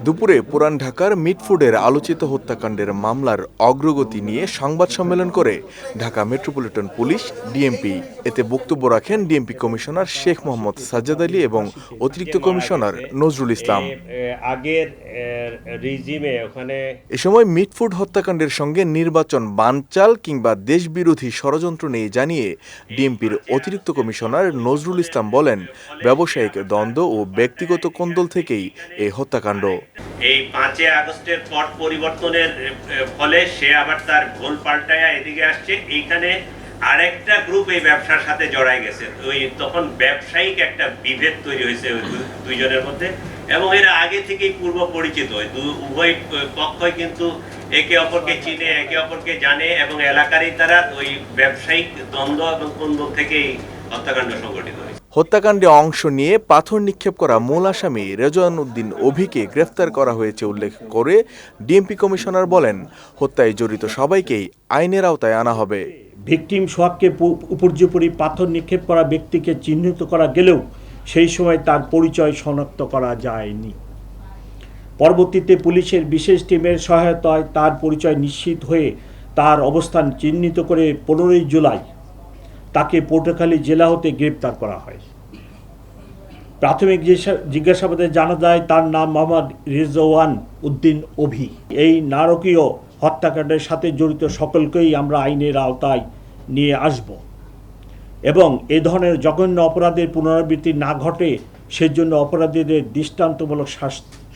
দুপুরে পুরান ঢাকার মিটফুডের আলোচিত হত্যাকাণ্ডের মামলার অগ্রগতি নিয়ে সংবাদ সম্মেলন করে ঢাকা মেট্রোপলিটন পুলিশ ডিএমপি। এতে বক্তব্য রাখেন ডিএমপি কমিশনার শেখ মোহাম্মদ সাজ্জাদ আলী এবং অতিরিক্ত কমিশনার নজরুল ইসলাম। এ সময় মিটফুড হত্যাকাণ্ডের সঙ্গে নির্বাচন বানচাল কিংবা দেশবিরোধী ষড়যন্ত্র নেই জানিয়ে ডিএমপির অতিরিক্ত কমিশনার নজরুল ইসলাম বলেন, ব্যবসায়িক দ্বন্দ্ব ও ব্যক্তিগত কোন্দল থেকেই এই হত্যাকাণ্ড। এই 5 আগস্টের পট পরিবর্তনের ফলে সে আবার তার ভুল পাল্টায়া এদিকে আসছে। এইখানে আরেকটা গ্রুপ এই ব্যবসার সাথে জড়াই গেছে। তখন ব্যবসায়িক একটা বিভেদ তৈরি হয়েছে দুইজনের মধ্যে, এবং এরা আগে থেকেই পূর্ব পরিচিত। উভয় পক্ষই কিন্তু একে অপরকে চিনে, একে অপরকে জানে, এবং এলাকারই তারা ওই ব্যবসায়িক দ্বন্দ্ব এবং কোন্দল থেকেই হত্যাকাণ্ড সংঘটিত হয়েছে। হত্যাকাণ্ডে অংশ নিয়ে পাথর নিক্ষেপ করা মূল আসামি রেজওয়ান উদ্দিন অভিকে গ্রেফতার করা হয়েছে উল্লেখ করে ডিএমপি কমিশনার বলেন, হত্যায় জড়িত সবাইকেই আইনের আওতায় আনা হবে। ভিকটিম সোহাগকে উপর্যুপরি পাথর নিক্ষেপ করা ব্যক্তিকে চিহ্নিত করা গেলেও সেই সময় তার পরিচয় শনাক্ত করা যায়নি। পরবর্তীতে পুলিশের বিশেষ টিমের সহায়তায় তার পরিচয় নিশ্চিত হয়ে তার অবস্থান চিহ্নিত করে 15 জুলাই তাকে পটুয়াখালী জেলা হতে গ্রেপ্তার করা হয়। প্রাথমিক জিজ্ঞাসাবাদে জানা যায় তার নাম মোহাম্মদ রেজওয়ান উদ্দিন অভি। এই নারকীয় হত্যাকাণ্ডের সাথে জড়িত সকলকেই আমরা আইনের আওতায় নিয়ে আসব এবং এ ধরনের জঘন্য অপরাধের পুনরাবৃত্তি না ঘটে সেজন্য অপরাধীদের দৃষ্টান্তমূলক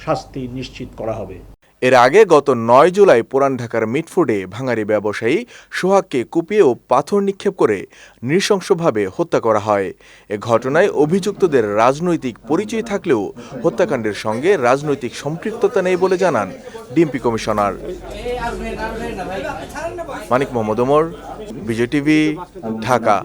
শাস্তি নিশ্চিত করা হবে। এর আগে গত 9 জুলাই পুরান ঢাকার মিটফুডে ভাঙারি ব্যবসায়ী সোহাগকে কুপিয়ে ও পাথর নিক্ষেপ করে নৃশংসভাবে হত্যা করা হয়। এ ঘটনায় অভিযুক্তদের রাজনৈতিক পরিচয় থাকলেও হত্যাকাণ্ডের সঙ্গে রাজনৈতিক সম্পৃক্ততা নেই বলে জানান ডিএমপি কমিশনার। মানিক মোহাম্মদ ওমর, বিজয় টিভি, ঢাকা।